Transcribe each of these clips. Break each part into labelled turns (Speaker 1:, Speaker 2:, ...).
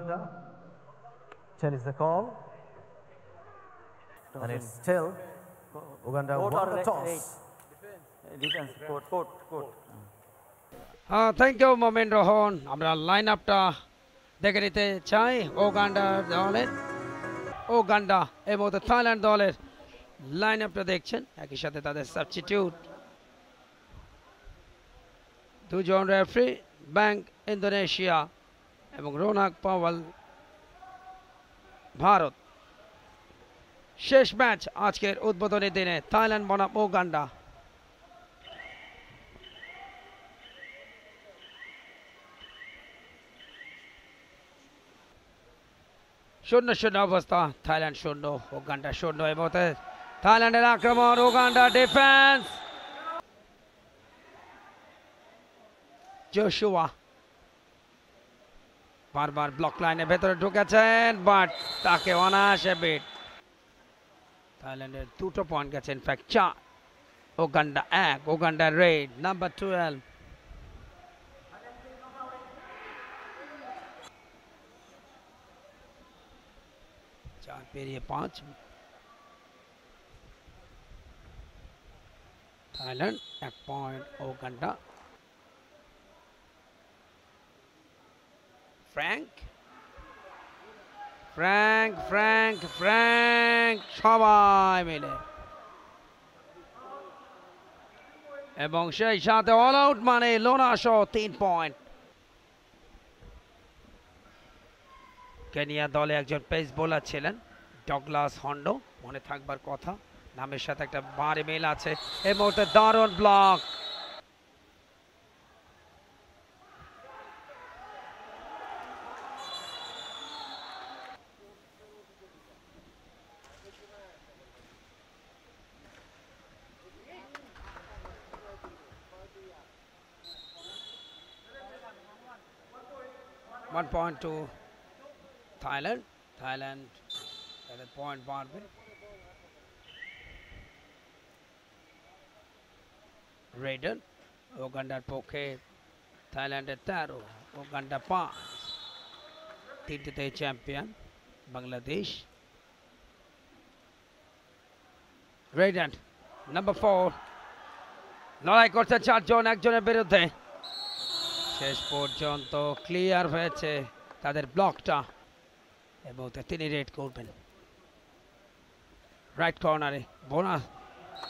Speaker 1: Uganda. 10 is the call. And it's still Uganda won the toss.
Speaker 2: Defense, court.
Speaker 3: Thank you Momen Rohan. আমরা line আপটা দেখে নিতে চাই ওগান্ডা এবং থাইল্যান্ড দলের লাইন আপটা দেখছেন, একই সাথে তাদের সাবস্টিটিউট দুজন রেফারি, ব্যাংক ইন্দোনেশিয়া এবং রোনাক পাওয়াল ভারত। শেষ ম্যাচ আজকের উদ্বোধনী দিনে, থাইল্যান্ড বনাম ওগান্ডা। শূন্য অবস্থা, থাইল্যান্ড 0 ওগান্ডা 0। এবং থাইল্যান্ডের আক্রমণ, ওগান্ডা ডিফেন্স। জোশুয়া বারবার ব্লক লাইনের ভেতরে ঢুকেছেন, বাট তাকে অনায়াসে বিট। থাইল্যান্ডের 2টো পয়েন্ট গেছে, in fact 4, Uganda 1। Uganda red number 12। পেরিয়ে 5। Thailand 1 point, Uganda. ফ্র্যাঙ্ক সবাই মিলে, এবং সেই সাথে অল আউট মানে লোনা সহ 3 পয়েন্ট। কেনিয়া দলে একজন পেস বোলার ছিলেন ডগলাস হন্ডো, মনে থাকবার কথা, নামের সাথে একটা বারে মিল আছে। এই মুহূর্তে দারুণ block. One point to Thailand তাদের পয়েন্ট বাড়বে। রেডন ওগান্ডার পক্ষে, থাইল্যান্ডের 13, ওগান্ডা 5। 3টেতে চ্যাম্পিয়ন বাংলাদেশ। রেডন নাম্বার 4 লড়াই করছে 4 জন একজনের বিরুদ্ধে। শেষ পর্যন্ত ক্লিয়ার হয়েছে তাদের ব্লকটা, এবং তিনি রেড করবেন। রাইট কর্নারে বোনাস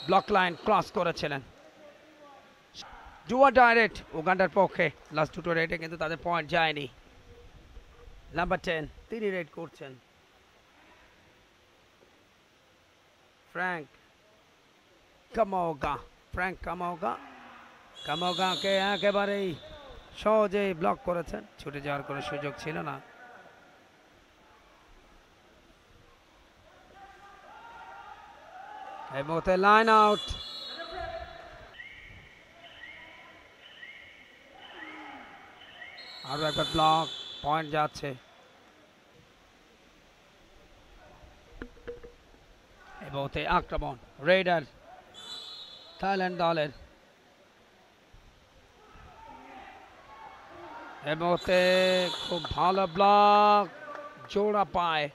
Speaker 3: ব্লক লাইন ক্রস করেছিলেন। ডুয়া ডাইরেক্ট উগান্ডার পক্ষে, লাস্ট 2টো রেডে কিন্তু তাদের পয়েন্ট যায়নি। নাম্বার 10 তিনি রেড করছেন। ফ্র্যাঙ্ক কামোগাকে একেবারেই সহজেই ব্লক করেছেন, ছুটে যাওয়ার কোনো সুযোগ ছিল না। এই মুহূর্তে লাইন আউট। আরো একটা ব্লক, পয়েন্ট যাচ্ছে। এই মুহূর্তে আক্রমণ রেডার থাইল্যান্ড দলের। এই মুহূর্তে খুব ভালো ব্লক, জোড়া পায়,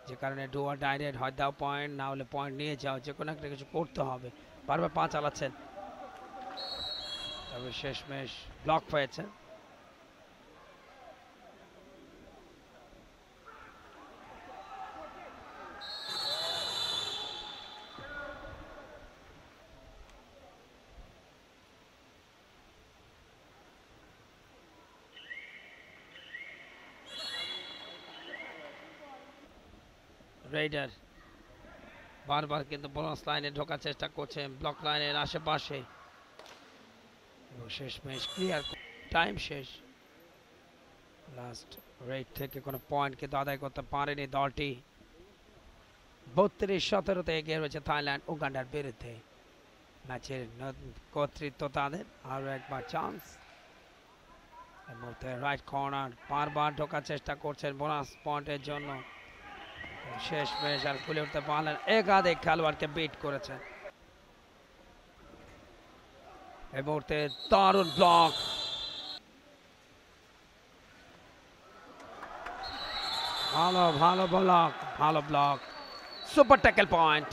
Speaker 3: যে কারণে ডুয়া ডাইরেক্ট হয় দাও পয়েন্ট, না হলে পয়েন্ট নিয়ে যাও, যে কোনো একটা কিছু করতে হবে। বারবার 5 চালাচ্ছেন, তবে শেষমেশ ব্লক হয়েছে। রেডার বারবার কিন্তু বোনাস লাইনে ঢোকার চেষ্টা করছে, ব্লক লাইনের আশেপাশে, এবং শেষমেশ ক্লিয়ার। টাইম শেষ। লাস্ট রেড থেকে কোনো পয়েন্ট কিন্তু আদায় করতে পারেনি দলটি। 32-17 এগিয়ে রয়েছে থাইল্যান্ড উগান্ডার বিরুদ্ধে। ম্যাচের কর্তৃত্ব তাদের। আরও একবার চান্স। এই মুহূর্তে রাইট কর্নার বারবার ঢোকার চেষ্টা করছেন বোনাস পয়েন্টের জন্য, শেষমেশ আর খুলে উঠতে পারলেন, একাধিক খেলোয়াড়কে বিট করেছেন। এই মুহূর্তে দারুণ ব্লক, ভালো ব্লক, ভালো ব্লক, সুপার ট্যাকল পয়েন্ট।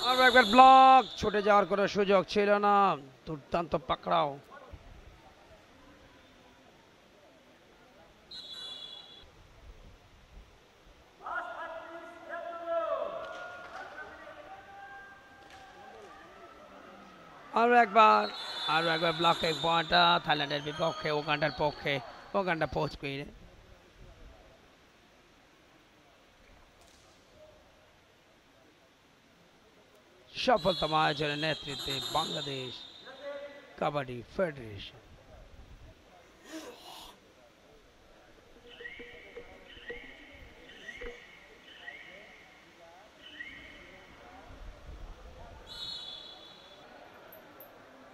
Speaker 3: আর একবার ব্লক, ছুটে যাওয়ার কোনো সুযোগ ছিল না, দুর্দান্ত পাকড়াও। আরো একবার ব্লকে পয়েন্টটা থাইল্যান্ডের বিপক্ষে, উগান্ডার পক্ষে। উগান্ডা পোস্ট করে সফলতম আয়োজনের নেতৃত্বে বাংলাদেশ কাবাডি ফেডারেশন।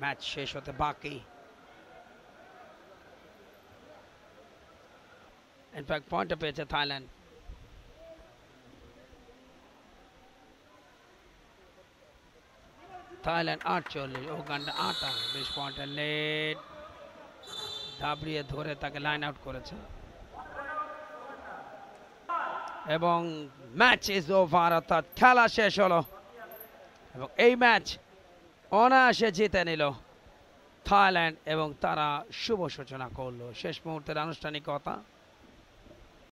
Speaker 3: ম্যাচ শেষ হতে বাকি। ইনফ্যাক্ট পয়েন্টটা পেয়েছে থাইল্যান্ড। Thailand 48, Uganda 58। 20 পয়েন্টের লেট, দাবড়িয়ে ধরে তাকে লাইন আউট করেছে এবং ম্যাচ ইজ ওভার, অর্থাৎ খেলা শেষ হলো এবং এই ম্যাচ অনায়াসে জিতে নিল থাইল্যান্ড এবং তারা শুভ সূচনা করলো শেষ মুহূর্তের আনুষ্ঠানিকতা।